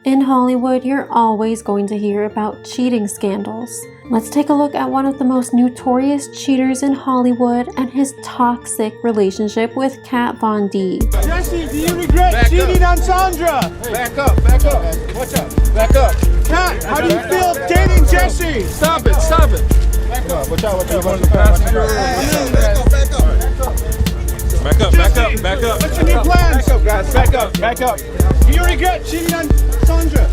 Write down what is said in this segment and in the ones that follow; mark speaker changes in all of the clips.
Speaker 1: In Hollywood, you're always going to hear about cheating scandals. Let's take a look at one of the most notorious cheaters in Hollywood and his toxic relationship with Kat Von D.
Speaker 2: Jesse, do you regret cheating on Sandra?
Speaker 3: Hey, back up. Watch out. Back up.
Speaker 2: Kat, how do you feel dating Jesse?
Speaker 3: Stop it. Back up. Watch out. Back up.
Speaker 2: What's your new plans?
Speaker 3: Back up, guys. Back up.
Speaker 2: Do you regret cheating on Sandra?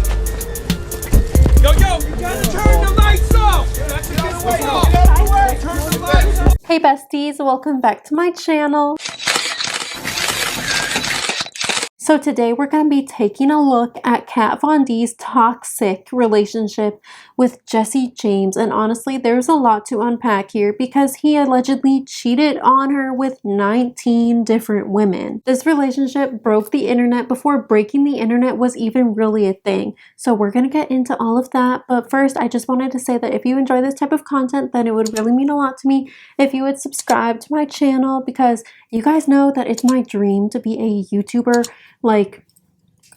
Speaker 3: Yo, you gotta turn the lights off. That's against the law. Turn the lights off.
Speaker 1: Hey besties, welcome back to my channel. So today we're going to be taking a look at Kat Von D's toxic relationship with Jesse James, and honestly there's a lot to unpack here because he allegedly cheated on her with 19 different women. This relationship broke the internet before breaking the internet was even really a thing. So we're going to get into all of that, but first I just wanted to say that if you enjoy this type of content, then it would really mean a lot to me if you would subscribe to my channel, because you guys know that it's my dream to be a YouTuber like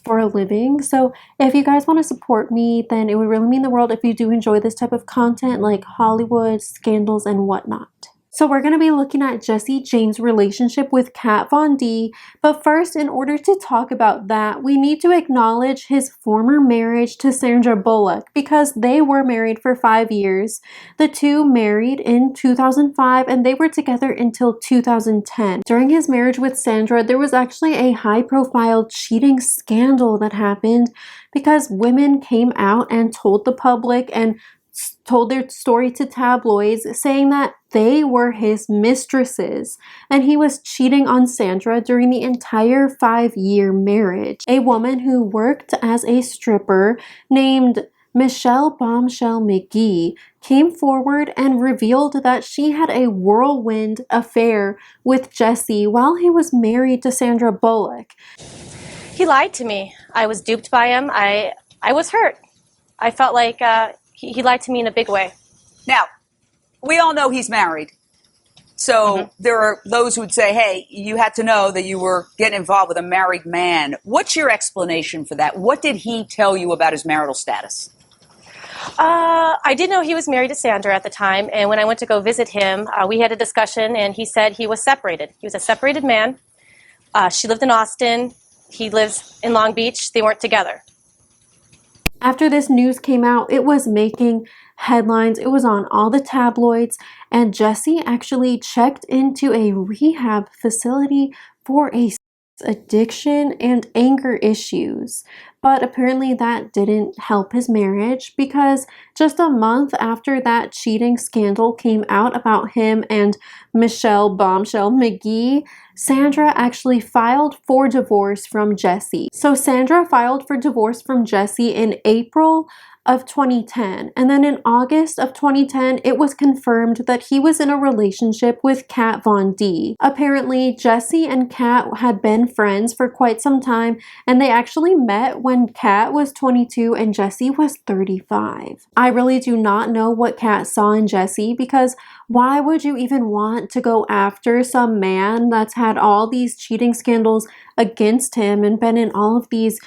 Speaker 1: for a living. So if you guys want to support me, then it would really mean the world if you do enjoy this type of content like Hollywood scandals and whatnot. So we're going to be looking at Jesse James' relationship with Kat Von D, but first, in order to talk about that, we need to acknowledge his former marriage to Sandra Bullock, because they were married for 5 years. The two married in 2005 and they were together until 2010. During his marriage with Sandra, there was actually a high-profile cheating scandal that happened because women came out and told the public and told their story to tabloids, saying that they were his mistresses and he was cheating on Sandra during the entire 5-year marriage. A woman who worked as a stripper named Michelle Bombshell McGee came forward and revealed that she had a whirlwind affair with Jesse while he was married to Sandra Bullock.
Speaker 4: He lied to me. I was duped by him. I was hurt. I felt like he lied to me in a big way.
Speaker 5: Now, we all know he's married. So there are those who would say, hey, you had to know that you were getting involved with a married man. What's your explanation for that? What did he tell you about his marital status?
Speaker 4: I did know he was married to Sandra at the time, and when I went to go visit him, we had a discussion, and he said he was separated. He was a separated man. She lived in Austin. He lives in Long Beach. They weren't together.
Speaker 1: After this news came out, it was making headlines. It was on all the tabloids, and Jesse actually checked into a rehab facility for a addiction and anger issues. But apparently that didn't help his marriage, because just a month after that cheating scandal came out about him and Michelle Bombshell McGee, Sandra actually filed for divorce from Jesse. So Sandra filed for divorce from Jesse in April of 2010, and then in August of 2010 it was confirmed that he was in a relationship with Kat Von D. Apparently Jesse and Kat had been friends for quite some time, and they actually met when Kat was 22 and Jesse was 35. I really do not know what Kat saw in Jesse, because why would you even want to go after some man that's had all these cheating scandals against him and been in all of these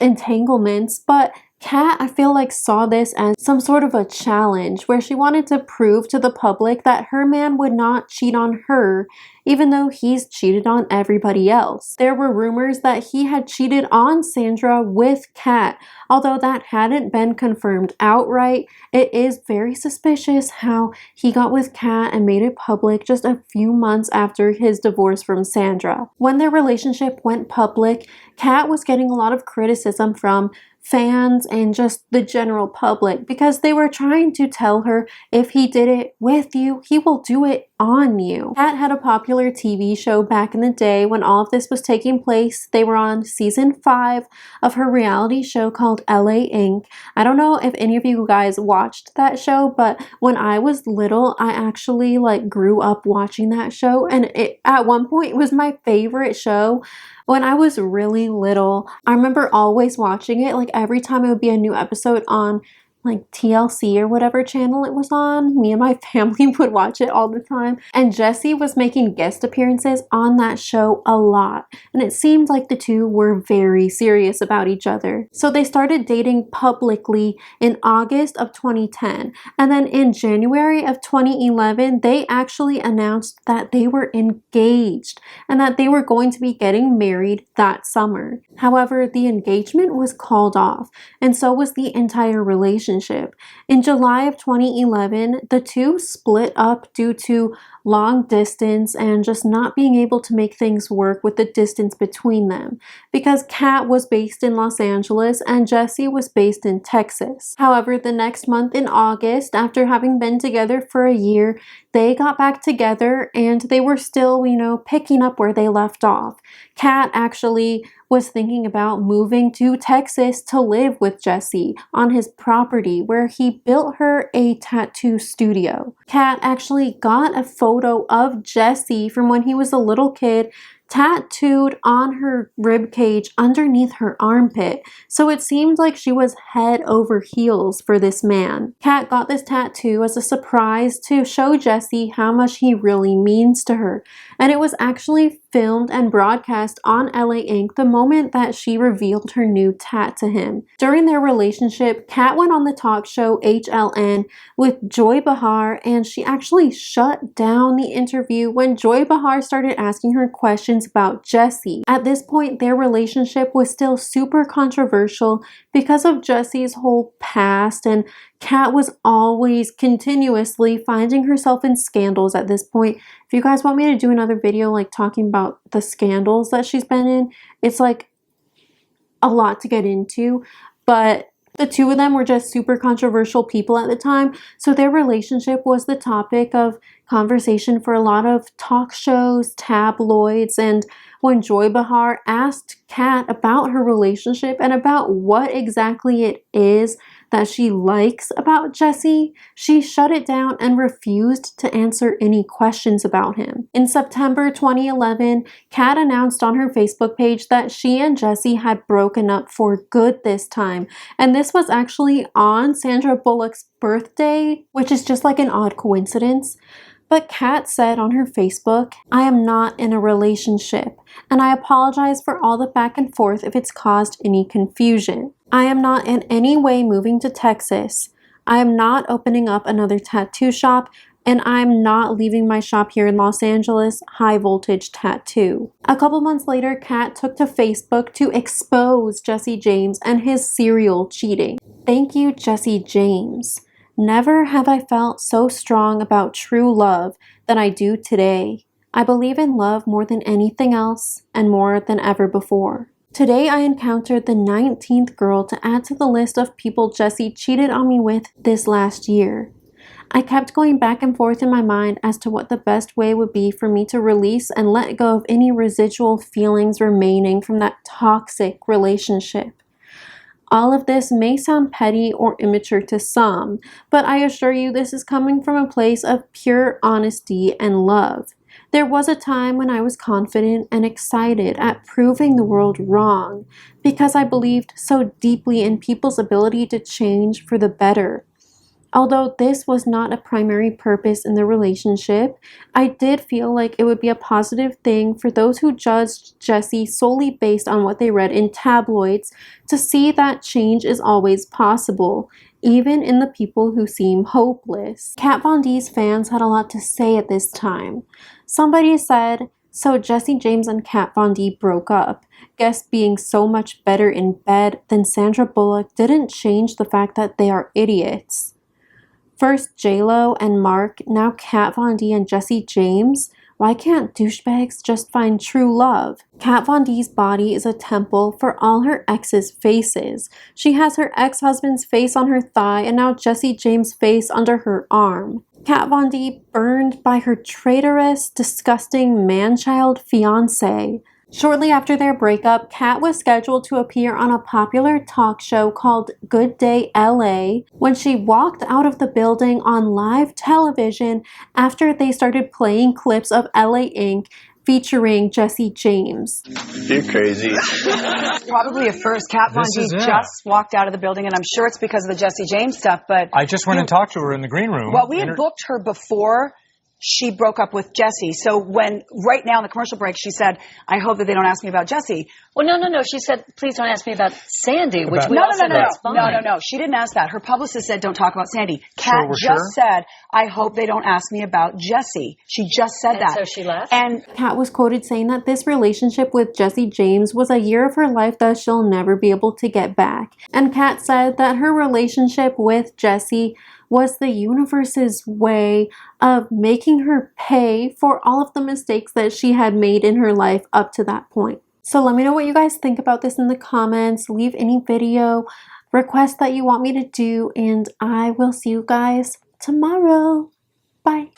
Speaker 1: entanglements? But Kat, I feel like, saw this as some sort of a challenge where she wanted to prove to the public that her man would not cheat on her, even though he's cheated on everybody else. There were rumors that he had cheated on Sandra with Kat. Although that hadn't been confirmed outright, it is very suspicious how he got with Kat and made it public just a few months after his divorce from Sandra. When their relationship went public, Kat was getting a lot of criticism from fans and just the general public, because they were trying to tell her, if he did it with you, he will do it on you. Kat had a popular TV show back in the day when all of this was taking place. They were on season 5 of her reality show called LA Inc. I don't know if any of you guys watched that show, but when I was little, I actually grew up watching that show, and at one point it was my favorite show. When I was really little, I remember always watching it. Every time it would be a new episode on like TLC or whatever channel it was on. Me and my family would watch it all the time. And Jessie was making guest appearances on that show a lot. And it seemed like the two were very serious about each other. So they started dating publicly in August of 2010. And then in January of 2011, they actually announced that they were engaged and that they were going to be getting married that summer. However, the engagement was called off, and so was the entire relationship. In July of 2011, the two split up due to long distance and just not being able to make things work with the distance between them, because Kat was based in Los Angeles and Jessie was based in Texas. However, the next month in August, after having been together for a year, they got back together and they were still, picking up where they left off. Kat actually was thinking about moving to Texas to live with Jessie on his property where he built her a tattoo studio. Kat actually got a photo of Jessie from when he was a little kid tattooed on her rib cage underneath her armpit, so it seemed like she was head over heels for this man. Kat got this tattoo as a surprise to show Jessie how much he really means to her, and it was actually filmed and broadcast on LA Inc. the moment that she revealed her new tat to him. During their relationship, Kat went on the talk show HLN with Joy Behar, and she actually shut down the interview when Joy Behar started asking her questions about Jessie. At this point, their relationship was still super controversial because of Jessie's whole past, and Kat was always continuously finding herself in scandals at this point. If you guys want me to do another video like talking about the scandals that she's been in, it's like a lot to get into, but the two of them were just super controversial people at the time, so their relationship was the topic of conversation for a lot of talk shows, tabloids, and when Joy Behar asked Kat about her relationship and about what exactly it is that she likes about Jessie, she shut it down and refused to answer any questions about him. In September 2011, Kat announced on her Facebook page that she and Jessie had broken up for good this time, and this was actually on Sandra Bullock's birthday, which is just like an odd coincidence. But Kat said on her Facebook, "I am not in a relationship, and I apologize for all the back and forth if it's caused any confusion. I am not in any way moving to Texas. I am not opening up another tattoo shop, and I'm not leaving my shop here in Los Angeles, High Voltage Tattoo." A couple months later, Kat took to Facebook to expose Jesse James and his serial cheating. "Thank you, Jesse James. Never have I felt so strong about true love than I do today. I believe in love more than anything else and more than ever before. Today I encountered the 19th girl to add to the list of people Jesse cheated on me with this last year. I kept going back and forth in my mind as to what the best way would be for me to release and let go of any residual feelings remaining from that toxic relationship. All of this may sound petty or immature to some, but I assure you this is coming from a place of pure honesty and love. There was a time when I was confident and excited at proving the world wrong because I believed so deeply in people's ability to change for the better. Although this was not a primary purpose in the relationship, I did feel like it would be a positive thing for those who judged Jesse solely based on what they read in tabloids to see that change is always possible, even in the people who seem hopeless." Kat Von D's fans had a lot to say at this time. Somebody said, "So Jesse James and Kat Von D broke up. Guess being so much better in bed than Sandra Bullock didn't change the fact that they are idiots. First J-Lo and Mark, now Kat Von D and Jesse James. Why can't douchebags just find true love?" Kat Von D's body is a temple for all her ex's faces. She has her ex-husband's face on her thigh and now Jesse James' face under her arm. Kat Von D burned by her traitorous, disgusting man-child fiancé. Shortly after their breakup, Kat was scheduled to appear on a popular talk show called Good Day LA when she walked out of the building on live television after they started playing clips of LA Inc. featuring Jesse James.
Speaker 6: You're crazy.
Speaker 7: Probably a first. Kat Von D just walked out of the building, and I'm sure it's because of the Jesse James stuff, but...
Speaker 8: I just went and talked to her in the green room.
Speaker 7: Well, we had booked her before she broke up with Jesse. So when, right now in the commercial break, she said, I hope that they don't ask me about Jesse.
Speaker 9: Well, no. She said, please don't ask me about Sandy, which we
Speaker 7: No. She didn't ask that. Her publicist said, don't talk about Sandy. Kat just said, I hope they don't ask me about Jesse. She just said that.
Speaker 9: So she left?
Speaker 7: And
Speaker 1: Kat was quoted saying that this relationship with Jesse James was a year of her life that she'll never be able to get back. And Kat said that her relationship with Jesse was the universe's way of making her pay for all of the mistakes that she had made in her life up to that point. So let me know what you guys think about this in the comments. Leave any video requests that you want me to do, and I will see you guys tomorrow. Bye.